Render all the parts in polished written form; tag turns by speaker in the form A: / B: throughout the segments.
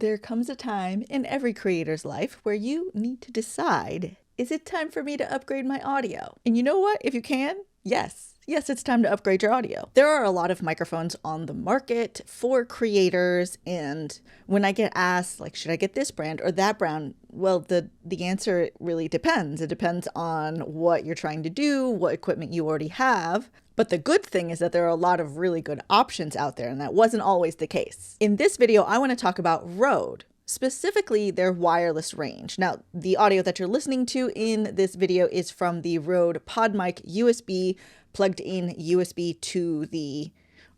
A: There comes a time in every creator's life where you need to decide, is it time for me to upgrade my audio? And you know what? If you can, yes, it's time to upgrade your audio. There are a lot of microphones on the market for creators, and when I get asked, like, should I get this brand or that brand? Well, the answer really depends. It depends on what you're trying to do, what equipment you already have. But the good thing is that there are a lot of really good options out there, and that wasn't always the case. In this video, I want to talk about Rode, specifically their wireless range. Now, the audio that you're listening to in this video is from the Rode PodMic USB plugged in USB to the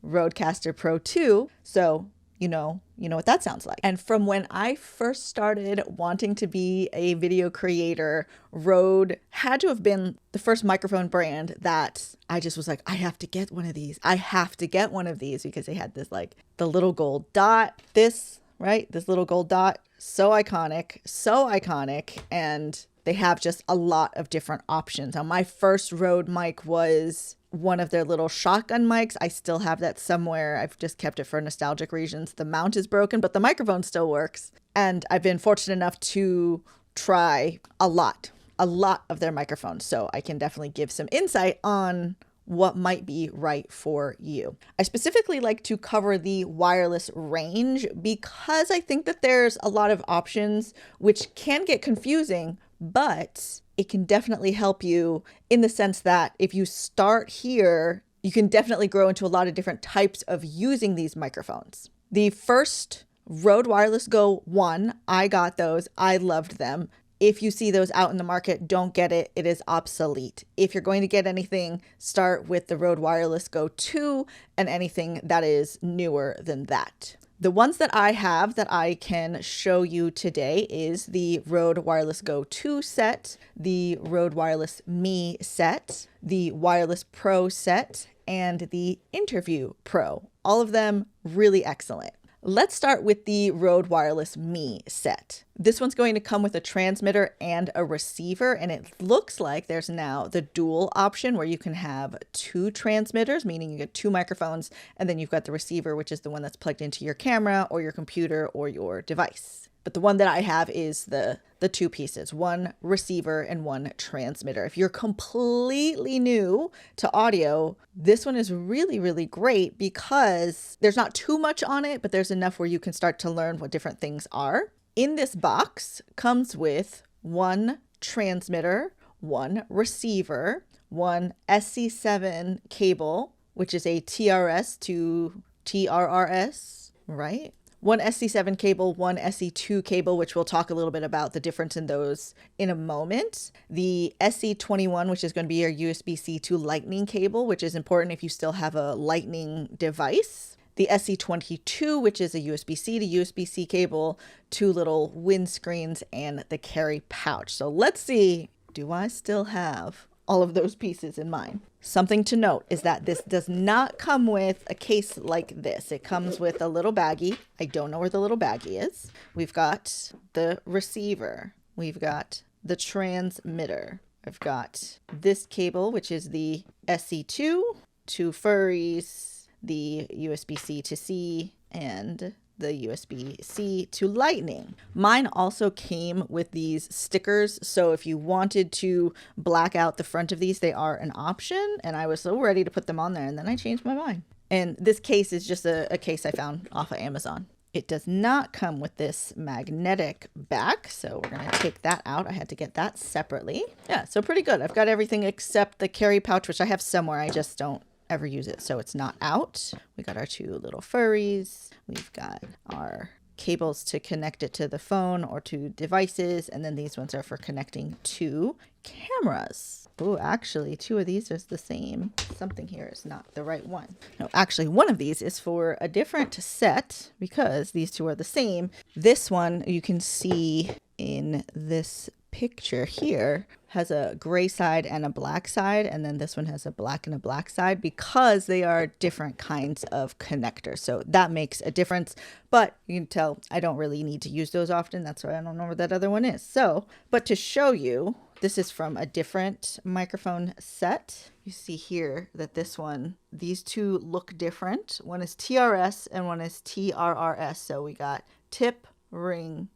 A: Rodecaster Pro 2. So you know what that sounds like. And from when I first started wanting to be a video creator, Rode had to have been the first microphone brand that I just was like, I have to get one of these. I have to get one of these, because they had this, like, the little gold dot, this little gold dot, so iconic, and they have just a lot of different options. Now, my first Rode mic was one of their little shotgun mics. I still have that somewhere. I've just kept it for nostalgic reasons. The mount is broken, but the microphone still works. And I've been fortunate enough to try a lot of their microphones. So I can definitely give some insight on what might be right for you. I specifically like to cover the wireless range because I think that there's a lot of options which can get confusing, but it can definitely help you in the sense that if you start here, you can definitely grow into a lot of different types of using these microphones. The first Rode Wireless Go 1, I got those. I loved them. If you see those out in the market, don't get it. It is obsolete. If you're going to get anything, start with the Rode Wireless Go 2 and anything that is newer than that. The ones that I have that I can show you today is the Rode Wireless Go 2 set, the Rode Wireless Me set, the Wireless Pro set, and the Interview Pro. All of them really excellent. Let's start with the Rode Wireless Me set. This one's going to come with a transmitter and a receiver, and it looks like there's now the dual option where you can have two transmitters, meaning you get two microphones, and then you've got the receiver, which is the one that's plugged into your camera or your computer or your device. But the one that I have is the two pieces, one receiver and one transmitter. If you're completely new to audio, this one is really, really great because there's not too much on it, but there's enough where you can start to learn what different things are. In this box comes with one transmitter, one receiver, one SC7 cable, which is a TRS to TRRS, right? One SC7 cable, one SC2 cable, which we'll talk a little bit about the difference in those in a moment. The SC21, which is going to be your USB-C to Lightning cable, which is important if you still have a Lightning device. The SC22, which is a USB-C to USB-C cable, two little windscreens, and the carry pouch. So let's see, do I still have all of those pieces in mine? Something to note is that this does not come with a case like this. It comes with a little baggie. I don't know where the little baggie is. We've got the receiver. We've got the transmitter. I've got this cable, which is the SC2, two furries, the USB-C to C, and the USB-C to Lightning. Mine also came with these stickers, so if you wanted to black out the front of these, they are an option, and I was so ready to put them on there, and then I changed my mind. And this case is just a case I found off of Amazon. It does not come with this magnetic back, so we're going to take that out. I had to get that separately. Yeah, so pretty good. I've got everything except the carry pouch, which I have somewhere. I just don't ever use it, so it's not out. We got our two little furries. We've got our cables to connect it to the phone or to devices, and then these ones are for connecting to cameras. Oh, actually, two of these is the same. Something here is not the right one. No, actually, one of these is for a different set because these two are the same. This one you can see in this picture here has a gray side and a black side, and then this one has a black and a black side because they are different kinds of connectors. So that makes a difference, but you can tell I don't really need to use those often. That's why I don't know where that other one is. So, but to show you, this is from a different microphone set. You see here that this one, these two look different. One is TRS and one is TRRS. So we got tip, ring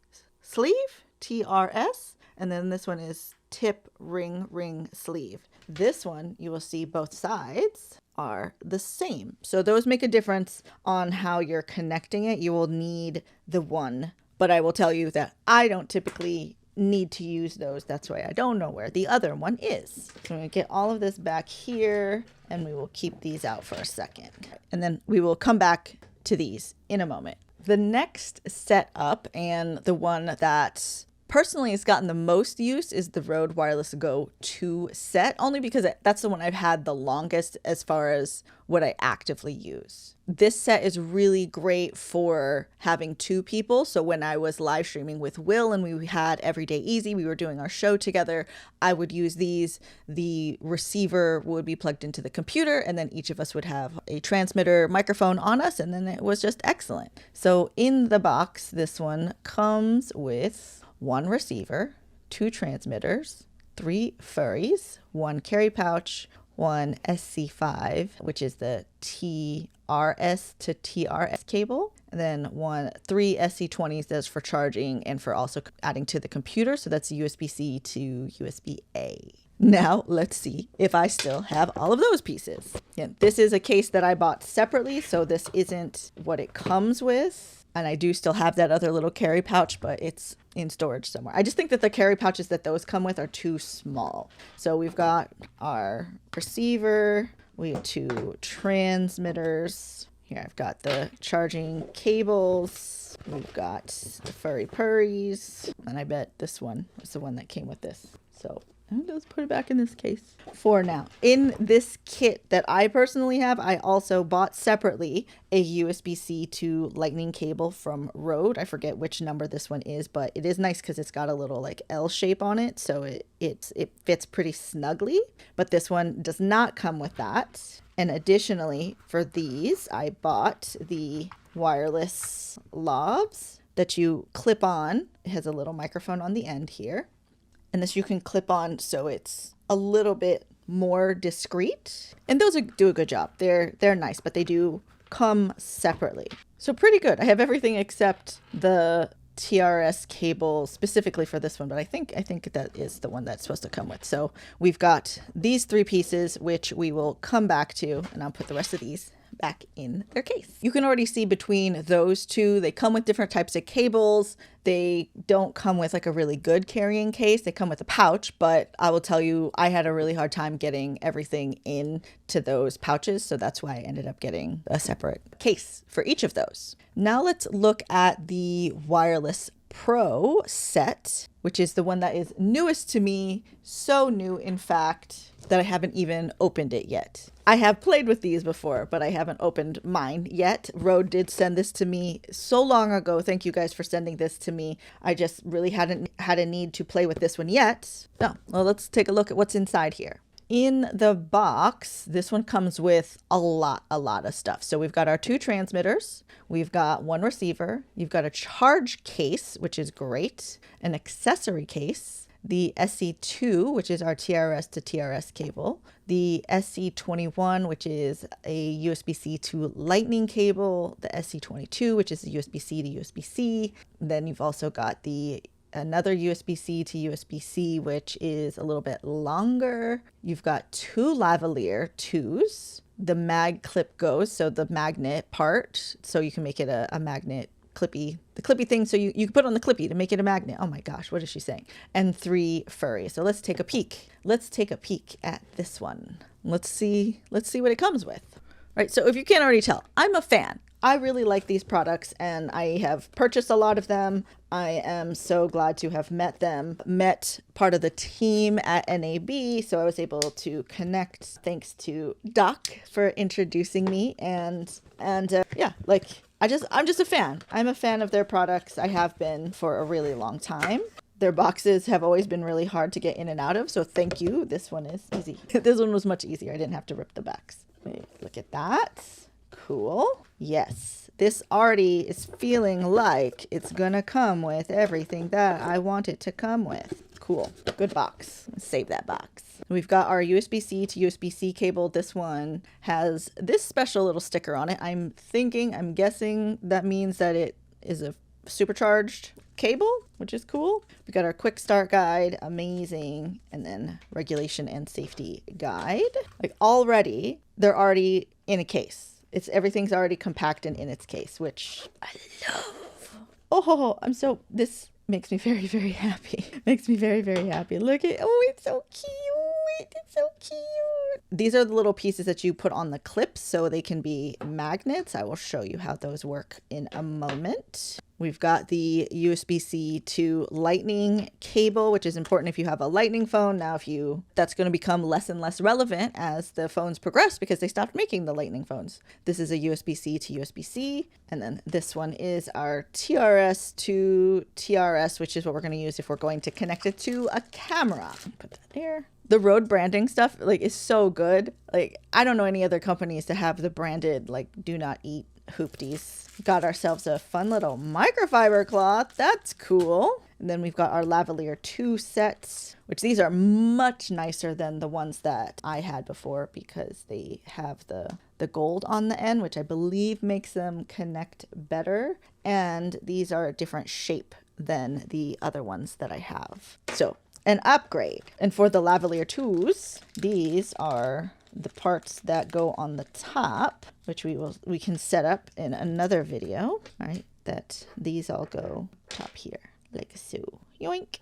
A: sleeve, TRS. And then this one is tip ring sleeve. This one, you will see both sides are the same. So those make a difference on how you're connecting it. You will need the one, but I will tell you that I don't typically need to use those. That's why I don't know where the other one is. So I'm going to get all of this back here, and we will keep these out for a second. And then we will come back to these in a moment. The next setup, and the one that personally has gotten the most use, is the Rode Wireless Go 2 set, only because that's the one I've had the longest as far as what I actively use. This set is really great for having two people. So when I was live streaming with Will and we had Everyday Easy, we were doing our show together, I would use these. The receiver would be plugged into the computer, and then each of us would have a transmitter microphone on us, and then it was just excellent. So in the box, this one comes with one receiver, two transmitters, three furries, one carry pouch, one SC5, which is the TRS to TRS cable, and then three SC20s that's for charging and for also adding to the computer. So that's USB-C to USB-A. Now let's see if I still have all of those pieces. Yeah, this is a case that I bought separately, so this isn't what it comes with. And I do still have that other little carry pouch, but it's in storage somewhere. I just think that the carry pouches that those come with are too small. So we've got our receiver, we have two transmitters. Here I've got the charging cables. We've got the furry purries. And I bet this one was the one that came with this. So let's put it back in this case for now. In this kit that I personally have, I also bought separately a USB-C to lightning cable from Rode. I forget which number this one is, but it is nice because it's got a little like L shape on it, so it fits pretty snugly. But this one does not come with that. And additionally, for these, I bought the wireless lavs that you clip on. It has a little microphone on the end here. And this you can clip on so it's a little bit more discreet. And those do a good job. They're nice, but they do come separately. So pretty good. I have everything except the TRS cable specifically for this one, but I think that is the one that's supposed to come with. So we've got these three pieces, which we will come back to, and I'll put the rest of these back in their case. You can already see between those two, they come with different types of cables. They don't come with like a really good carrying case. They come with a pouch, but I will tell you, I had a really hard time getting everything into those pouches. So that's why I ended up getting a separate case for each of those. Now let's look at the Wireless Pro set, which is the one that is newest to me. So new, in fact, that I haven't even opened it yet. I have played with these before, but I haven't opened mine yet. Rode did send this to me so long ago. Thank you guys for sending this to me. I just really hadn't had a need to play with this one yet. Oh, well, let's take a look at what's inside here. In the box, this one comes with a lot of stuff. So we've got our two transmitters, we've got one receiver, you've got a charge case, which is great, an accessory case, the SC2, which is our TRS to TRS cable, the SC21, which is a USB-C to lightning cable, the SC22, which is a USB-C to USB-C. Then you've also got another USB-C to USB-C, which is a little bit longer. You've got two lavalier 2s. The mag clip goes, so the magnet part, so you can make it a magnet the clippy thing, so you can put on the clippy to make it a magnet. Oh my gosh, what is she saying? And three furries. So let's take a peek. Let's take a peek at this one. Let's see what it comes with. All right, so if you can't already tell, I'm a fan. I really like these products and I have purchased a lot of them. I am so glad to have met part of the team at NAB, so I was able to connect thanks to Doc for introducing me I'm just a fan. I'm a fan of their products. I have been for a really long time. Their boxes have always been really hard to get in and out of, so thank you. This one is easy. This one was much easier. I didn't have to rip the backs. Wait, look at that. Cool. Yes, this already is feeling like it's gonna come with everything that I want it to come with. Cool. Good box. Let's save that box. We've got our USB-C to USB-C cable. This one has this special little sticker on it. I'm guessing that means that it is a supercharged cable, which is cool. We got our quick start guide, amazing, and then regulation and safety guide. Like already, they're already in a case. Everything's already compact and in its case, which I love. Oh, this makes me very, very happy. Makes me very, very happy. Look at, oh, it's so cute. It's so cute. These are the little pieces that you put on the clips so they can be magnets. I will show you how those work in a moment. We've got the USB-C to lightning cable, which is important if you have a lightning phone. Now, that's going to become less and less relevant as the phones progress because they stopped making the lightning phones. This is a USB-C to USB-C. And then this one is our TRS to TRS, which is what we're going to use if we're going to connect it to a camera. Put that there. The Rode branding stuff is so good. I don't know any other companies to have the branded do not eat hoopties. Got ourselves a fun little microfiber cloth. That's cool. And then we've got our lavalier 2 sets, which these are much nicer than the ones that I had before because they have the gold on the end, which I believe makes them connect better. And these are a different shape than the other ones that I have. So an upgrade. And for the lavalier 2s, these are the parts that go on the top, which we can set up in another video, right? That these all go top here, like so. Yoink.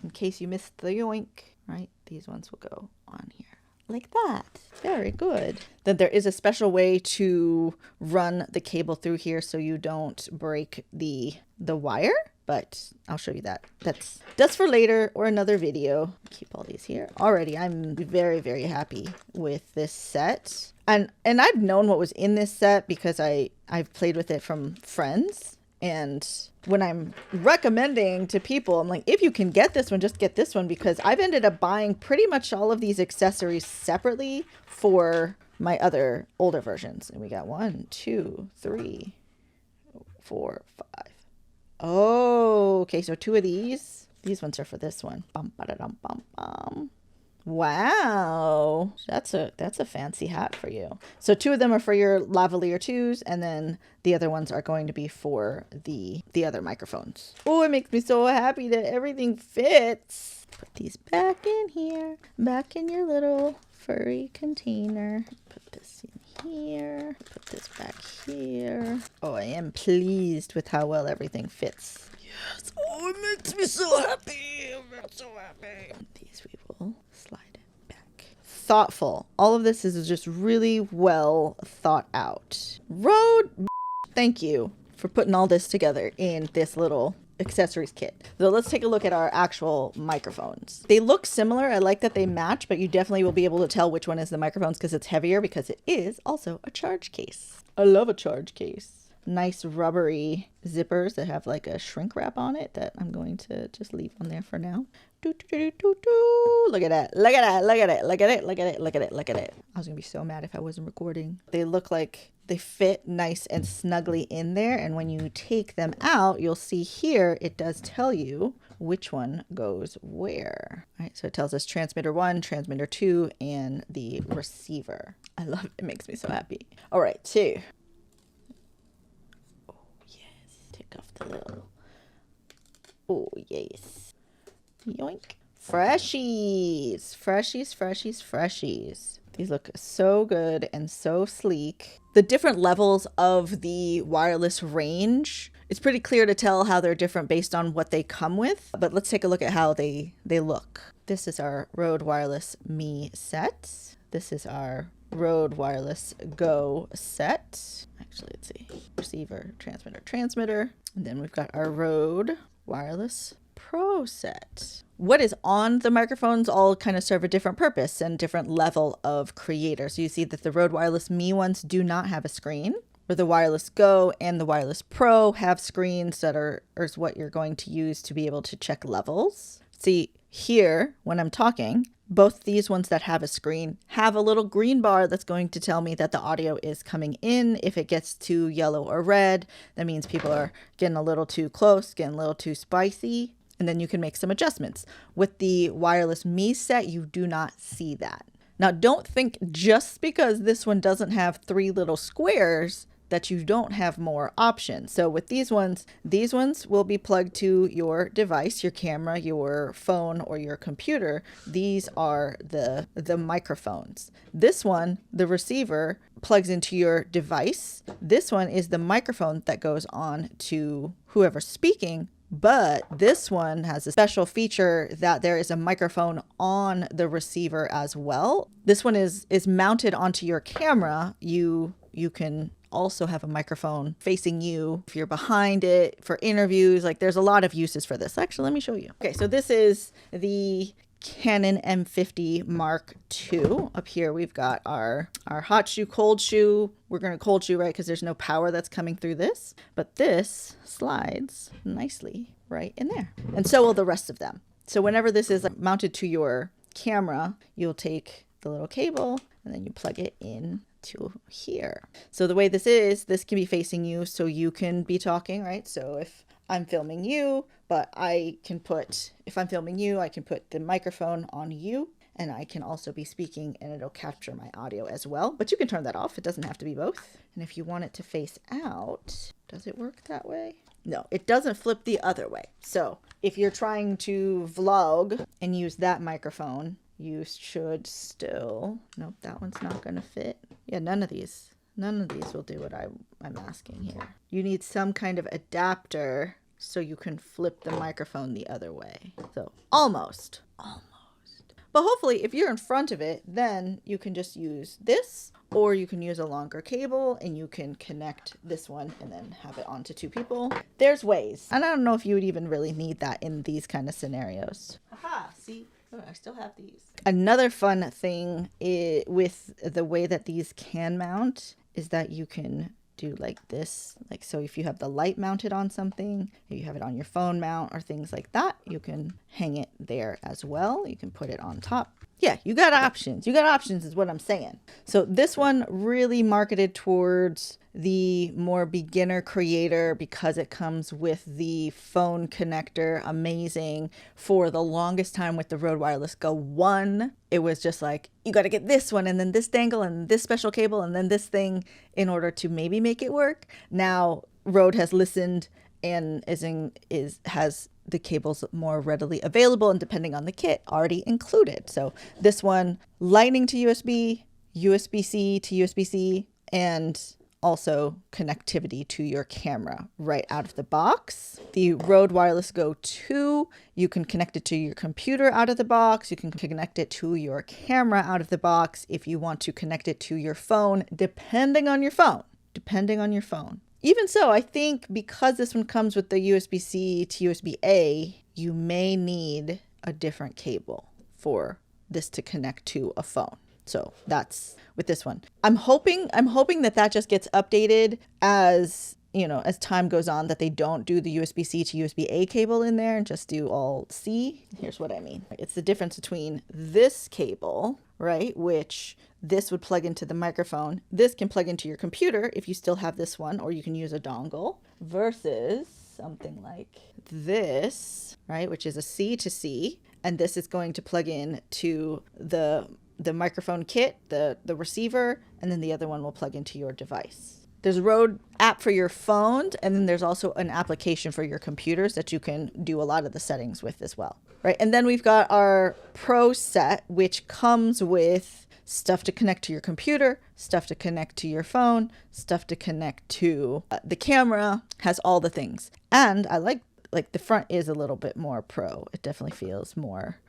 A: In case you missed the yoink, right? These ones will go on here. Like that. Very good. Then there is a special way to run the cable through here so you don't break the wire. But I'll show you that. That's for later or another video. Keep all these here. Already, I'm very, very happy with this set. And I've known what was in this set because I've played with it from friends. And when I'm recommending to people, I'm like, if you can get this one, just get this one, because I've ended up buying pretty much all of these accessories separately for my other older versions. And we got 1, 2, 3, 4, 5. Oh, okay. So 2 of these. These ones are for this one. Bum, ba-da-dum, bum, bum. Wow, that's a fancy hat for you. So 2 of them are for your lavalier 2s, and then the other ones are going to be for the other microphones. Oh, it makes me so happy that everything fits. Put these back in here, back in your little furry container. Put this in here, put this back here. Oh, I am pleased with how well everything fits. Yes, oh, it makes me so happy. I'm so happy. These we will slide it back. Thoughtful. All of this is just really well thought out. Rode, thank you for putting all this together in this little accessories kit. So let's take a look at our actual microphones. They look similar. I like that they match, but you definitely will be able to tell which one is the microphones because it's heavier, because it is also a charge case. I love a charge case. Nice rubbery zippers that have a shrink wrap on it that I'm going to just leave on there for now. Look at that. Look at that. Look at it. Look at it. Look at it. Look at it. Look at it. I was going to be so mad if I wasn't recording. They look like they fit nice and snugly in there. And when you take them out, you'll see here, it does tell you which one goes where. All right, so it tells us transmitter 1, transmitter 2, and the receiver. I love it. It makes me so happy. All right, 2. Off the little. Oh, yes. Yoink. Freshies. Freshies, freshies, freshies. These look so good and so sleek. The different levels of the wireless range, it's pretty clear to tell how they're different based on what they come with. But let's take a look at how they look. This is our Rode Wireless Me set. This is our Rode Wireless Go set. Actually, let's see. Receiver, transmitter. And then we've got our Rode Wireless Pro set. What is on the microphones all kind of serve a different purpose and different level of creator. So you see that the Rode Wireless Me ones do not have a screen, where the Wireless Go and the Wireless Pro have screens that is what you're going to use to be able to check levels. See, here, when I'm talking, both these ones that have a screen have a little green bar that's going to tell me that the audio is coming in. If it gets too yellow or red, that means people are getting a little too close, getting a little too spicy, and then you can make some adjustments. With the Wireless Me set, you do not see that. Now, don't think just because this one doesn't have 3 little squares that you don't have more options. So with these ones will be plugged to your device, your camera, your phone, or your computer. These are the microphones. This one, the receiver, plugs into your device. This one is the microphone that goes on to whoever's speaking. But this one has a special feature that there is a microphone on the receiver as well. This one is mounted onto your camera. You can also have a microphone facing you if you're behind it for interviews. Like, there's a lot of uses for this. Actually, let me show you. Okay, so this is the Canon M50 Mark II. Up here we've got our hot shoe, cold shoe. We're going to cold shoe, right, because there's no power that's coming through this. But this slides nicely right in there. And so will the rest of them. So whenever this is mounted to your camera, you'll take the little cable and then you plug it in to here. So the way this can be facing you so you can be talking, right? So if I'm filming you, but if I'm filming you, I can put the microphone on you, and I can also be speaking and it'll capture my audio as well. But you can turn that off. It doesn't have to be both. And if you want it to face out, does it work that way? No, it doesn't flip the other way. So if you're trying to vlog and use that microphone, you should still, nope, that one's not going to fit. Yeah, none of these will do what I'm asking here. You need some kind of adapter so you can flip the microphone the other way. So almost. But hopefully if you're in front of it, then you can just use this, or you can use a longer cable and you can connect this one and then have it onto two people. There's ways. And I don't know if you would even really need that in these kind of scenarios. Aha, see? Oh, I still have these. Another fun thing with the way that these can mount is that you can do like this. Like, so if you have the light mounted on something, if you have it on your phone mount or things like that, you can hang it there as well. You can put it on top. Yeah, you got options. You got options is what I'm saying. So this one really marketed towards the more beginner creator because it comes with the phone connector. Amazing. For the longest time with the Rode Wireless Go 1, it was just like, you got to get this one and then this dangle and this special cable and then this thing in order to maybe make it work. Now Rode has listened and has the cables more readily available, and depending on the kit, already included. So this one, lightning to USB, USB-C to USB-C, and also connectivity to your camera right out of the box. The Rode Wireless Go 2, you can connect it to your computer out of the box. You can connect it to your camera out of the box. If you want to connect it to your phone, depending on your phone. Even so, I think because this one comes with the USB-C to USB-A, you may need a different cable for this to connect to a phone. So that's with this one. I'm hoping that just gets updated as time goes on, that they don't do the USB-C to USB-A cable in there and just do all C. Here's what I mean. It's the difference between this cable, right, which this would plug into the microphone. This can plug into your computer if you still have this one, or you can use a dongle, versus something like this, right, which is a C to C, and this is going to plug in to the microphone kit, the receiver, and then the other one will plug into your device. There's a Rode app for your phone, and then there's also an application for your computers that you can do a lot of the settings with as well, right? And then we've got our Pro set, which comes with stuff to connect to your computer, stuff to connect to your phone, stuff to connect to the camera, has all the things. And I like the front is a little bit more pro. It definitely feels more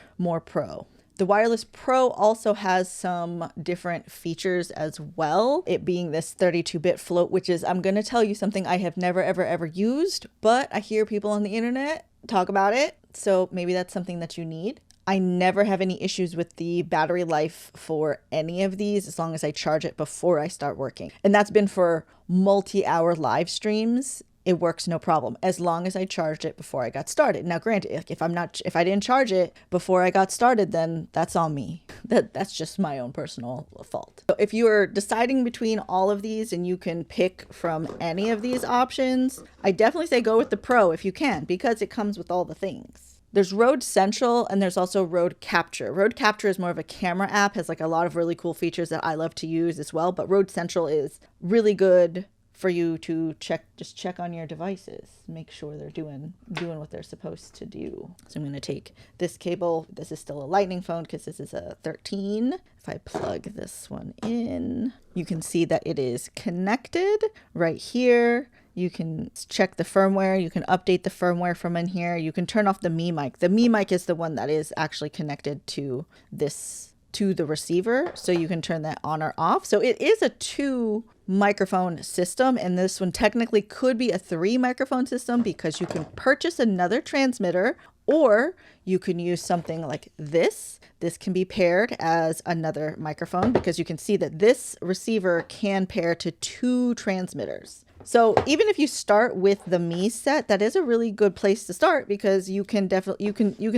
A: pro. The Wireless Pro also has some different features as well. It being this 32-bit float, which is, I'm going to tell you something I have never, ever used, but I hear people on the internet talk about it. So maybe that's something that you need. I never have any issues with the battery life for any of these as long as I charge it before I start working. And that's been for multi-hour live streams. It works no problem as long as I charged it before I got started. Now, granted, if I didn't charge it before I got started, then that's on me. That's just my own personal fault. So if you are deciding between all of these and you can pick from any of these options, I definitely say go with the Pro if you can, because it comes with all the things. There's Rode Central and there's also Rode Capture. Rode Capture is more of a camera app, has like a lot of really cool features that I love to use as well, but Rode Central is really good for you to just check on your devices, make sure they're doing what they're supposed to do. So I'm going to take this cable. This is still a Lightning phone because this is a 13. If I plug this one in, you can see that it is connected right here. You can check the firmware. You can update the firmware from in here. You can turn off the Me mic. The Me mic is the one that is actually connected to the receiver. So you can turn that on or off. So it is a 2 microphone system. And this one technically could be a 3 microphone system because you can purchase another transmitter, or you can use something like this. This can be paired as another microphone because you can see that this receiver can pair to 2 transmitters. So even if you start with the Me set, that is a really good place to start because you can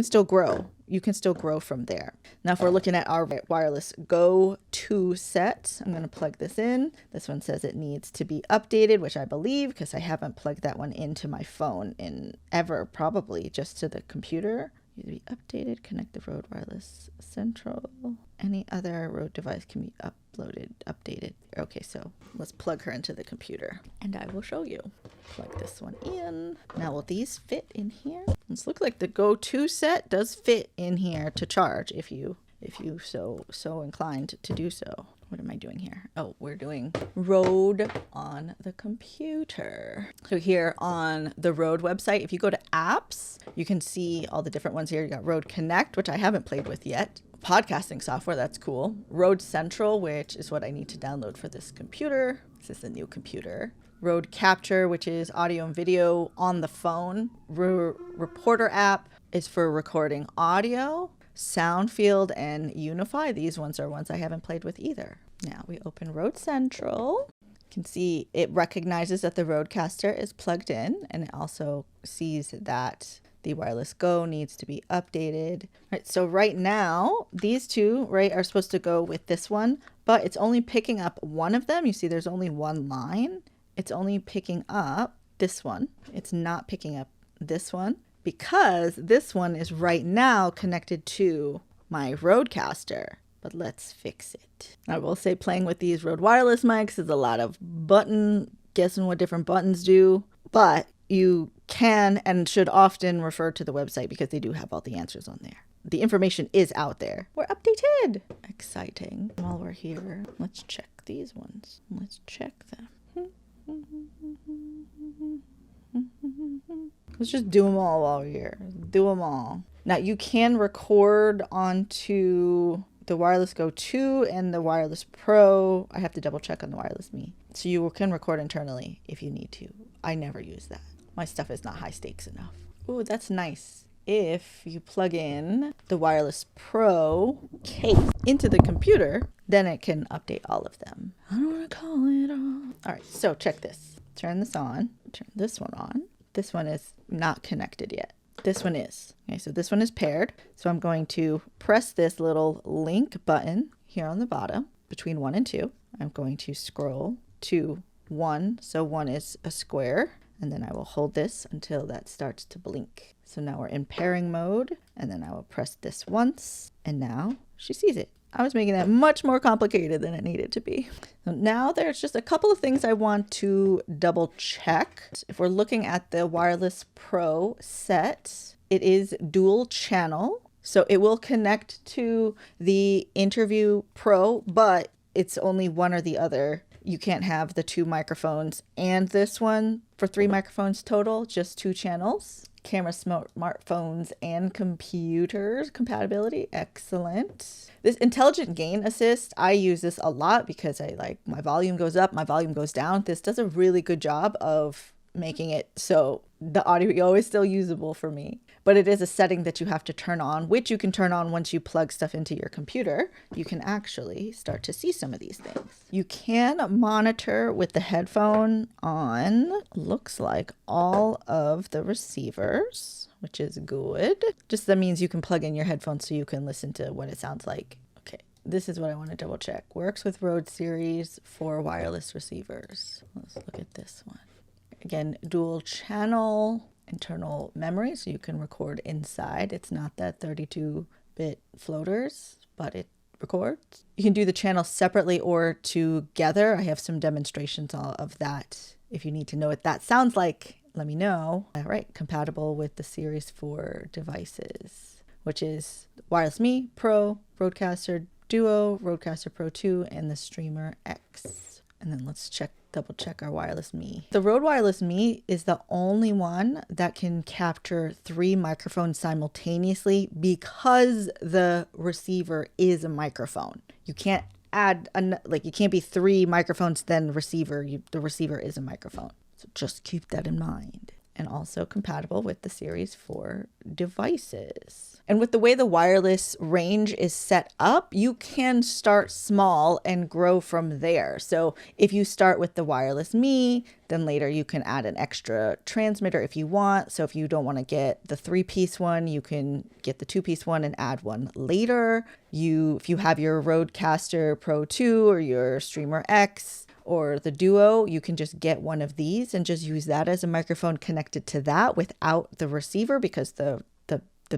A: still grow. You can still grow from there. Now, if we're looking at our wireless Go 2 set, I'm going to plug this in. This one says it needs to be updated, which I believe because I haven't plugged that one into my phone in ever, probably just to the computer. Need to be updated. Connect the Rode Wireless Central. Any other Rode device can be updated. Okay, so let's plug her into the computer and I will show you. Plug this one in. Now, will these fit in here? This looks like the Go 2 set does fit in here to charge if you so inclined to do so. What am I doing here? Oh, we're doing Rode on the computer. So here on the Rode website, if you go to apps, you can see all the different ones here. You got Rode Connect, which I haven't played with yet. Podcasting software, that's cool. Rode Central, which is what I need to download for this computer. This is a new computer. Rode Capture, which is audio and video on the phone. Reporter app is for recording audio. Soundfield and Unify, these ones are ones I haven't played with either. Now we open Rode Central. You can see it recognizes that the Rodecaster is plugged in, and it also sees that the Wireless Go needs to be updated. All right, so right now, these two, right, are supposed to go with this one, but it's only picking up one of them. You see there's only one line. It's only picking up this one. It's not picking up this one, because this one is right now connected to my Rodecaster, but let's fix it. I will say playing with these Rode wireless mics is a lot of guessing what different buttons do, but you can and should often refer to the website because they do have all the answers on there. The information is out there. We're updated. Exciting. While we're here, let's check these ones. Let's check them. Let's just do them all while we're here. Do them all. Now you can record onto the Wireless Go 2 and the Wireless Pro. I have to double check on the Wireless Me. So you can record internally if you need to. I never use that. My stuff is not high stakes enough. Ooh, that's nice. If you plug in the Wireless Pro case into the computer, then it can update all of them. I don't want to call it off. All right, so check this. Turn this on. Turn this one on. This one is not connected yet. This one is. Okay, so this one is paired. So I'm going to press this little link button here on the bottom between 1 and 2. I'm going to scroll to 1. So 1 is a square. And then I will hold this until that starts to blink. So now we're in pairing mode. And then I will press this once. And now she sees it. I was making that much more complicated than it needed to be. So now there's just a couple of things I want to double check. If we're looking at the Wireless Pro set, it is dual channel. So it will connect to the Interview Pro, but it's only one or the other. You can't have the 2 microphones and this one for 3 microphones total, just 2 channels. Camera, smartphones, and computers compatibility. Excellent. This intelligent gain assist, I use this a lot because my volume goes up, my volume goes down. This does a really good job of making it so the audio is still usable for me. But it is a setting that you have to turn on, which you can turn on once you plug stuff into your computer. You can actually start to see some of these things. You can monitor with the headphone on, looks like all of the receivers, which is good. Just that means you can plug in your headphones so you can listen to what it sounds like. Okay, this is what I want to double check. Works with Rode Series for wireless receivers. Let's look at this one. Again, dual channel. Internal memory, so you can record inside. It's not that 32-bit floaters, but it records. You can do the channels separately or together. I have some demonstrations of that. If you need to know what that sounds like, let me know. All right, compatible with the Series 4 devices, which is Wireless Me Pro, Rodecaster Duo, Rodecaster Pro 2, and the Streamer X. And then let's double check our Wireless Me. The Rode Wireless Me is the only one that can capture 3 microphones simultaneously because the receiver is a microphone. You can't add, you can't be 3 microphones, then receiver. The receiver is a microphone. So just keep that in mind. And also compatible with the Series 4 devices. And with the way the wireless range is set up, you can start small and grow from there. So if you start with the Wireless Me, then later you can add an extra transmitter if you want. So if you don't want to get the 3-piece one, you can get the 2-piece one and add one later. If you have your Rodecaster Pro 2 or your Streamer X, or the Duo, you can just get one of these and just use that as a microphone connected to that without the receiver, because the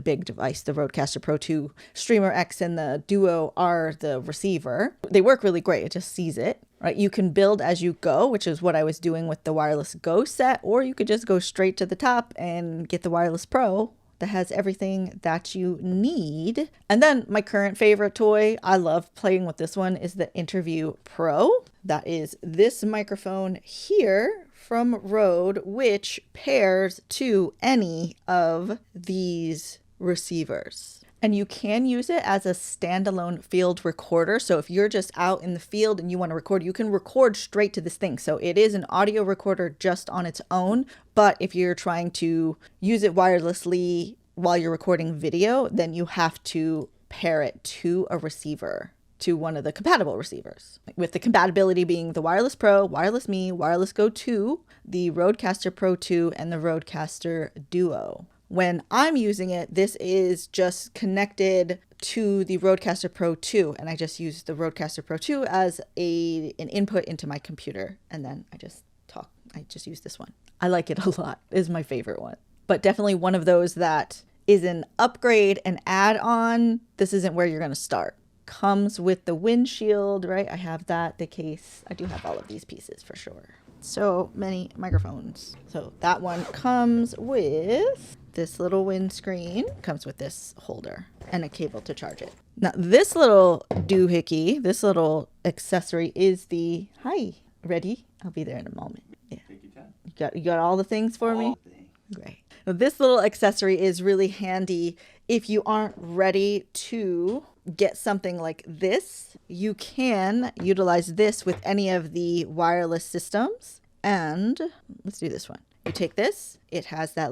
A: big device, the Rodecaster Pro 2, Streamer X, and the Duo are the receiver. They work really great. It just sees it, right? You can build as you go, which is what I was doing with the Wireless Go set, or you could just go straight to the top and get the Wireless Pro that has everything that you need. And then my current favorite toy, I love playing with this one, is the Interview Pro. That is this microphone here from Rode, which pairs to any of these receivers. And you can use it as a standalone field recorder. So if you're just out in the field and you want to record, you can record straight to this thing. So it is an audio recorder just on its own. But if you're trying to use it wirelessly while you're recording video, then you have to pair it to a receiver, to one of the compatible receivers, with the compatibility being the Wireless Pro, Wireless Me, Wireless Go 2, the Rodecaster Pro 2, and the Rodecaster Duo. When I'm using it, this is just connected to the Rodecaster Pro 2, and I just use the Rodecaster Pro 2 as an input into my computer, and then I just use this one. I like it a lot. It is my favorite one. But definitely one of those that is an upgrade, an add-on. This isn't where you're going to start. Comes with the windshield, right? I have that, the case. I do have all of these pieces for sure. So many microphones. So that one comes with this little windscreen, comes with this holder and a cable to charge it. Now this little doohickey, this little accessory is the, hi, ready? I'll be there in a moment. Yeah.
B: Take your time.
A: You got all the things for me?
B: Things.
A: Great. Now, this little accessory is really handy if you aren't ready to get something like this. You can utilize this with any of the wireless systems. And let's do this one. You take this, it has that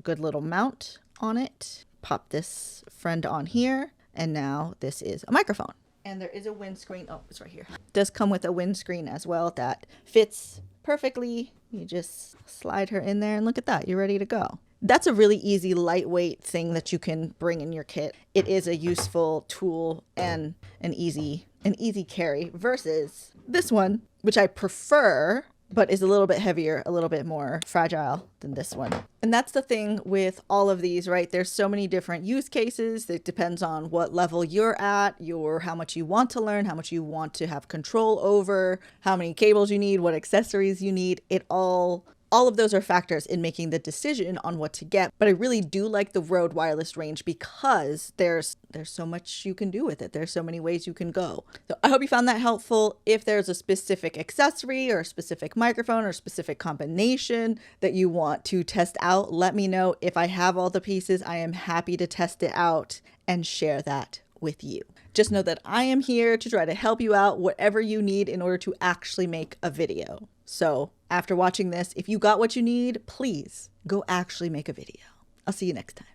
A: good little mount on it. Pop this friend on here, and now this is a microphone. And there is a windscreen. Oh, it's right here. It does come with a windscreen as well that fits perfectly. You just slide her in there and look at that. You're ready to go. That's a really easy, lightweight thing that you can bring in your kit. It is a useful tool and an easy carry versus this one, which I prefer, but is a little bit heavier, a little bit more fragile than this one. And that's the thing with all of these, right? There's so many different use cases. It depends on what level you're at, how much you want to learn, how much you want to have control over, how many cables you need, what accessories you need. All of those are factors in making the decision on what to get. But I really do like the Rode wireless range because there's so much you can do with it. There's so many ways you can go. So I hope you found that helpful. If there's a specific accessory or a specific microphone or a specific combination that you want to test out, let me know. If I have all the pieces, I am happy to test it out and share that with you. Just know that I am here to try to help you out whatever you need in order to actually make a video. So after watching this, if you got what you need, please go actually make a video. I'll see you next time.